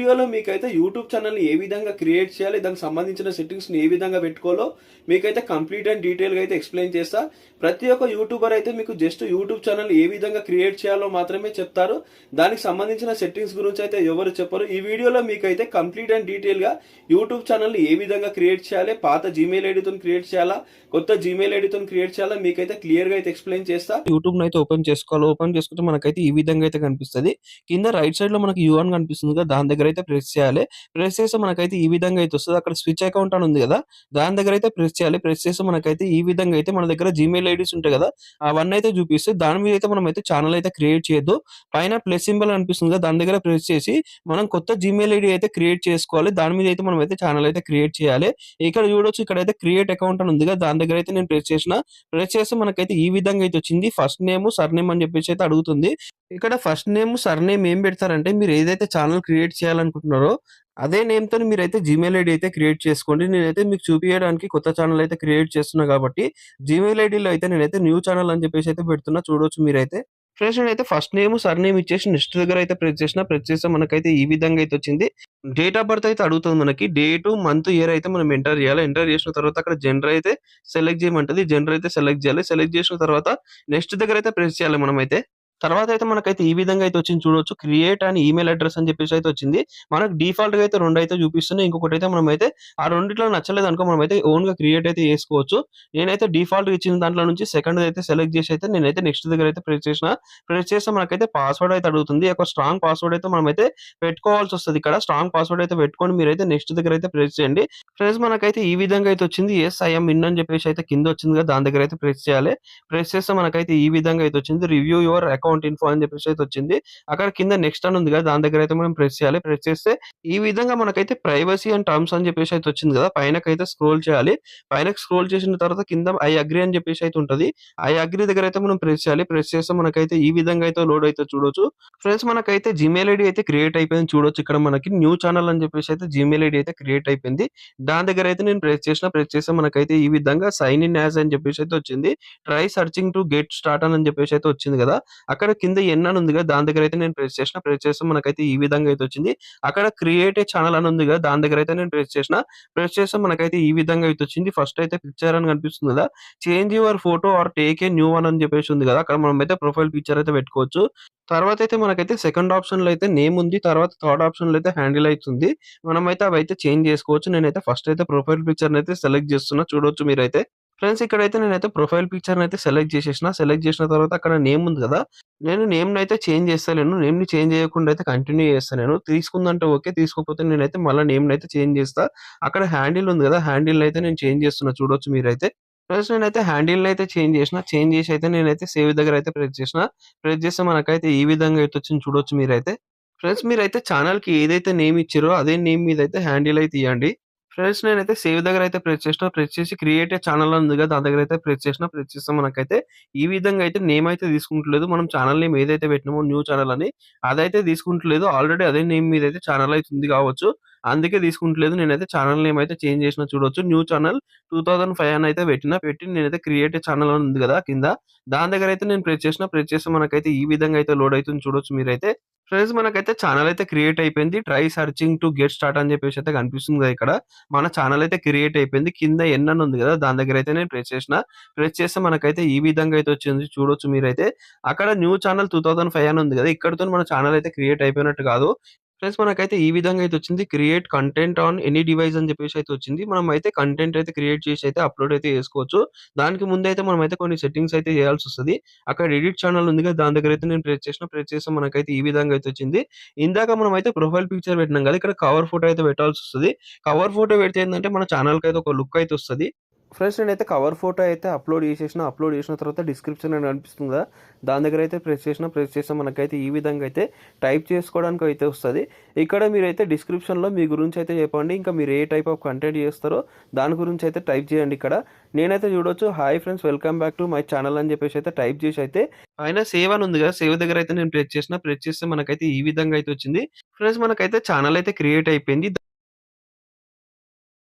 వీడియోలో మీకైతే యూట్యూబ్ ఛానల్ని ఏ విధంగా క్రియేట్ చేయాలి, దానికి సంబంధించిన సెట్టింగ్స్ని ఏ విధంగా పెట్టుకోవాలో మీకైతే కంప్లీట్ అండ్ డీటెయిల్గా అయితే ఎక్స్ప్లెయిన్ చేస్తా. ప్రతి ఒక్క యూట్యూబర్ అయితే మీకు జస్ట్ యూట్యూబ్ ఛానల్ ఏ విధంగా క్రియేట్ చేయాలో మాత్రమే చెప్తారు. దానికి సంబంధించిన సెట్టింగ్స్ గురించి అయితే ఎవరు చెప్పరు. ఈ వీడియోలో మీకైతే కంప్లీట్ అండ్ డీటెయిల్గా యూట్యూబ్ ఛానల్ని ఏ విధంగా క్రియేట్ చేయాలి, పాత జీమెయిల్ ఐడితో క్రియేట్ చేయాలా, కొత్త జీమెయిల్ ఐడితో క్రియేట్ చేయాలా మీకైతే క్లియర్గా అయితే ఎక్స్ప్లెయిన్ చేస్తా. యూట్యూబ్ని అయితే ఓపెన్ చేసుకోవాలి. ఓపెన్ చేసుకుంటే మనకైతే ఈ విధంగా అయితే కనిపిస్తుంది. కింద రైట్ సైడ్ లో మనకి యూ అని కనిపిస్తుంది కదా, దాని దగ్గర అయితే ప్రెస్ చేయాలి. ప్రెస్ చేస్తే మనకైతే ఈ విధంగా అయితే వస్తుంది. అక్కడ స్విచ్ అకౌంట్ అని ఉంది కదా, దాని దగ్గర అయితే ప్రెస్ చేయాలి. ప్రెస్ చేస్తే మనకైతే ఈ విధంగా అయితే మన దగ్గర జీమెయిల్ ఐడీస్ ఉంటాయి కదా, అవన్నీ అయితే చూపిస్తే దాని మీద అయితే మనం అయితే ఛానల్ అయితే క్రియేట్ చేయొద్దు. పైన ప్లస్ సింబల్ అనిపిస్తుంది కదా, దాని దగ్గర ప్రెస్ చేసి మనం కొత్త జీమెయిల్ ఐడి అయితే క్రియేట్ చేసుకోవాలి. దాని మీద అయితే మనం అయితే ఛానల్ అయితే క్రియేట్ చేయాలి. ఇక్కడ చూడొచ్చు, ఇక్కడ అయితే క్రియేట్ అకౌంట్ అని ఉంది కదా, దాని దగ్గర అయితే నేను ప్రెస్ చేసిన. ప్రెస్ చేస్తే మనకైతే ఈ విధంగా అయితే వచ్చింది. ఫస్ట్ నేమ్ సర్ నేమ్ అని చెప్పేసి అయితే అడుగుతుంది. ఇక్కడ ఫస్ట్ నేమ్ సర్ నేమ్ ఏం పెడతారంటే, మీరు ఏదైతే ఛానల్ క్రియేట్ చేయాలనుకుంటున్నారో అదే నేమ్ తో మీరైతే జీమెయిల్ ఐడి అయితే క్రియేట్ చేసుకోండి. నేనైతే మీకు చూపించడానికి కొత్త ఛానల్ అయితే క్రియేట్ చేస్తున్నా కాబట్టి జీమెయిల్ ఐడిలో అయితే నేనైతే న్యూ ఛానల్ అని చెప్పేసి అయితే పెడుతున్నా. చూడొచ్చు మీరైతే. ఫ్రెండ్స్, నేనైతే ఫస్ట్ నేమ్ సర్ నేమ్ ఇచ్చేసి నెక్స్ట్ దగ్గర అయితే ప్రెస్ చేసిన. ప్రెస్ చేస్తే మనకైతే ఈ విధంగా అయితే వచ్చింది. డేట్ ఆఫ్ బర్త్ అయితే అడుగుతుంది. మనకి డేట్, మంత్, ఇయర్ అయితే మనం ఎంటర్ చేయాలి. ఎంటర్ చేసిన తర్వాత అక్కడ జెండర్ అయితే సెలెక్ట్ చేయమంటది. జెండర్ అయితే సెలెక్ట్ చేయాలి. సెలెక్ట్ చేసిన తర్వాత నెక్స్ట్ దగ్గర అయితే ప్రెస్ చేయాలి మనం అయితే. తర్వాత అయితే మనకైతే ఈ విధంగా అయితే వచ్చింది. చూడొచ్చు, క్రియేట్ అండ్ ఈమెయిల్ అడ్రస్ అని చెప్పేసి అయితే వచ్చింది. మనకు డిఫాల్ట్ గా అయితే 2 అయితే చూపిస్తున్నాయి. ఇంకొకటి అయితే మనం అయితే ఆ రెండిట్లో నచ్చలేదు అనుకో, మనం అయితే ఓన్ గా క్రియేట్ అయితే చేసుకోవచ్చు. నేనైతే డిఫాల్ట్ ఇచ్చిన దాంట్లో నుంచి సెకండ్ అయితే సెలెక్ట్ చేసి అయితే నేనైతే నెక్స్ట్ దగ్గర అయితే ప్రెస్ చేసిన. ప్రెస్ చేస్తే మనకైతే పాస్వర్డ్ అయితే అడుగుతుంది. ఒక స్ట్రాంగ్ పాస్వర్డ్ అయితే మనం అయితే పెట్టుకోవాల్సి వస్తుంది. ఇక్కడ స్ట్రాంగ్ పాస్వర్డ్ అయితే పెట్టుకొని మీరైతే నెక్స్ట్ దగ్గర అయితే ప్రెస్ చేయండి. ఫ్రెండ్స్, మనకైతే ఈ విధంగా అయితే వచ్చింది. ఎస్ ఐఎమ్ ఇన్ అని చెప్పేసి అయితే కింద వచ్చింది కదా, దాని దగ్గర అయితే ప్రెస్ చేయాలి. ప్రెస్ చేస్తే మనకైతే ఈ విధంగా అయితే వచ్చింది. రివ్యూ యువర్ అకౌంట్ ఇన్ఫో అని చెప్పేసి అయితే వచ్చింది. అక్కడ కింద నెక్స్ట్ అని ఉంది కదా, దాని దగ్గర అయితే మనం ప్రెస్ చేయాలి. ప్రెస్ చేస్తే ఈ విధంగా మనకైతే ప్రైవసీ అండ్ టర్మ్స్ అని చెప్పేసి అయితే వచ్చింది కదా, పైనకైతే స్క్రోల్ చేయాలి. పైనకి స్క్రోల్ చేసిన తర్వాత కింద ఐ అగ్రీ అని చెప్పేసి అయితే ఉంటది. ఐ అగ్రీ దగ్గర అయితే మనం ప్రెస్ చేయాలి. ప్రెస్ చేస్తే మనకైతే ఈ విధంగా అయితే లోడ్ అయితే చూడొచ్చు. ఫ్రెండ్స్, మనకైతే జీమెయిల్ ఐడి అయితే క్రియేట్ అయిపోయింది. చూడొచ్చు, ఇక్కడ మనకి న్యూ ఛానల్ అని చెప్పేసి అయితే జీమెయిల్ ఐడి అయితే క్రియేట్ అయిపోయింది. దాని దగ్గర అయితే నేను ప్రెస్ చేస్తే మనకైతే ఈ విధంగా సైన్ ఇన్ యాజ్ అని చెప్పేసి అయితే వచ్చింది. Try searching to get start అని చెప్పేసి అయితే వచ్చింది కదా. అక్కడ కింద ఎన్ అని ఉంది కదా, దాని దగ్గర అయితే నేను ప్రెస్ చేసిన. ప్రెస్ చేస్తే మనకైతే ఈ విధంగా అయితే వచ్చింది. అక్కడ క్రియేట్ ఏ ఛానల్ అని ఉంది కదా, దాని దగ్గర అయితే నేను ప్రెస్ చేసిన. ప్రెస్ చేస్తే మనకైతే ఈ విధంగా అయితే వచ్చింది. ఫస్ట్ అయితే పిక్చర్ అని కనిపిస్తుంది కదా, change your photo or take a new one అని చెప్పేసి ఉంది కదా, అక్కడ మనం అయితే ప్రొఫైల్ పిక్చర్ అయితే పెట్టుకోవచ్చు. తర్వాత అయితే మనకైతే సెకండ్ ఆప్షన్ లో అయితే నేమ్ ఉంది. తర్వాత థర్డ్ ఆప్షన్ లో అయితే హ్యాండిల్ అవుతుంది. మనమైతే అవి అయితే చేంజ్ చేసుకోవచ్చు. నేనైతే ఫస్ట్ అయితే ప్రొఫైల్ పిక్చర్ అయితే సెలెక్ట్ చేస్తున్నా. చూడొచ్చు మీరైతే. ఫ్రెండ్స్, ఇక్కడైతే నేనైతే ప్రొఫైల్ పిక్చర్ అయితే సెలెక్ట్ చేసేసిన. సెలెక్ట్ చేసిన తర్వాత అక్కడ నేమ్ ఉంది కదా, నేను నేమ్ అయితే చేంజ్ చేస్తలేను. నేమ్ ని చేంజ్ చేయకుండా అయితే కంటిన్యూ చేస్తాను. నేను తీసుకుందంటే ఓకే, తీసుకోకపోతే నేనైతే మళ్ళీ నేమ్ అయితే చేంజ్ చేస్తా. అక్కడ హ్యాండిల్ ఉంది కదా, హ్యాండిల్ అయితే నేను చేంజ్ చేస్తున్నా. చూడొచ్చు మీరైతే. ఫ్రెండ్స్, నేనైతే హ్యాండిల్ అయితే చేంజ్ చేసిన. చేంజ్ చేసి అయితే నేనైతే సేవ్ దగ్గర అయితే ప్రెస్ చేసిన. ప్రెస్ చేస్తే మనకైతే ఈ విధంగా అయితే వచ్చింది. చూడొచ్చు మీరైతే. ఫ్రెండ్స్, మీరైతే ఛానల్ కి ఏదైతే నేమ్ ఇచ్చారో అదే నేమ్ మీద అయితే హ్యాండిల్ అయితే ఇవ్వండి. ఫ్రెండ్స్, నేనైతే సేవ్ దగ్గర అయితే ప్రెస్ చేసిన. ప్రెస్ చేసి క్రియేట్ ఏ ఛానల్ ఉంది కదా, దాని దగ్గర అయితే ప్రెస్ చేసిన. ప్రెస్ చేస్తే మనకైతే ఈ విధంగా అయితే నేమ్ అయితే తీసుకుంటలేదు. మనం ఛానల్ నేమ్ ఏదైతే పెట్టినామో న్యూ ఛానల్ అని, అదైతే తీసుకుంటలేదు. ఆల్రెడీ అదే నేమ్ మీద అయితే ఛానల్ అయితే ఉంది కావచ్చు, అందుకే తీసుకుంటలేదు. నేనైతే ఛానల్ నేమ్ అయితే చేంజ్ చేసిన. చూడొచ్చు, న్యూ ఛానల్ 2005 అని అయితే పెట్టి నేనైతే క్రియేట్ ఏ ఛానల్ అని ఉంది కదా కింద, దాని దగ్గర అయితే నేను ప్రెస్ చేసిన. ప్రెస్ చేస్తే మనకైతే ఈ విధంగా అయితే లోడ్ అవుతుంది. చూడొచ్చు మీరైతే. ఫ్రెండ్స్, మనకైతే ఛానల్ అయితే క్రియేట్ అయిపోయింది. Try searching to get start అని చెప్పేసి అయితే కనిపిస్తుంది కదా ఇక్కడ. మన ఛానల్ అయితే క్రియేట్ అయిపోయింది. కింద ఎన్ అని ఉంది కదా, దాని దగ్గర అయితే నేను ప్రెస్ చేసిన. ప్రెస్ చేస్తే మనకైతే ఈ విధంగా అయితే వచ్చింది. చూడొచ్చు మీరైతే. అక్కడ న్యూ ఛానల్ 2005 అని ఉంది కదా, ఇక్కడతో మన ఛానల్ అయితే క్రియేట్ అయిపోయినట్టు కాదు. ఫ్రెండ్స్, మనకైతే ఈ విధంగా అయితే వచ్చింది. Create content on any device అని చెప్పేసి అయితే వచ్చింది. మనం అయితే కంటెంట్ అయితే క్రియేట్ చేసి అయితే అప్లోడ్ అయితే చేసుకోవచ్చు. దానికి ముందైతే మనం అయితే కొన్ని సెట్టింగ్స్ అయితే చేయాల్సి వస్తది. అక్కడ ఎడిట్ ఛానల్ ఉంది కదా, దాని దగ్గర అయితే నేను ప్రెస్ చేసిన. ప్రెస్ చేస్తే మనకైతే ఈ విధంగా అయితే వచ్చింది. ఇందాక మనం అయితే ప్రొఫైల్ పిక్చర్ పెట్టినాం కదా, ఇక్కడ కవర్ ఫోటో అయితే పెట్టాల్సి వస్తది. కవర్ ఫోటో పెడితే ఏంటంటే మన ఛానల్ కి అయితే ఒక లుక్ అయితే వస్తది. ఫ్రెండ్స్, నేనైతే కవర్ ఫోటో అయితే అప్లోడ్ చేసేసిన. అప్లోడ్ చేసిన తర్వాత డిస్క్రిప్షన్ అని కనిపిస్తుంది కదా, దాని దగ్గర అయితే ప్రెస్ చేసిన. ప్రెస్ చేస్తే మనకైతే ఈ విధంగా అయితే టైప్ చేసుకోవడానికి అయితే వస్తుంది. ఇక్కడ మీరైతే డిస్క్రిప్షన్లో మీ గురించి అయితే చెప్పండి, ఇంకా మీరు ఏ టైప్ ఆఫ్ కంటెంట్ చేస్తారో దాని గురించి అయితే టైప్ చేయండి. ఇక్కడ నేనైతే చూడొచ్చు, hi friends, welcome back to my channel అని చెప్పేసి అయితే టైప్ చేసి అయితే పైన సేవ్ అని ఉంది కదా, సేవ్ దగ్గర అయితే నేను ప్రెస్ చేసిన. ప్రెస్ చేస్తే మనకైతే ఈ విధంగా అయితే వచ్చింది. ఫ్రెండ్స్, మనకైతే ఛానల్ అయితే క్రియేట్ అయిపోయింది.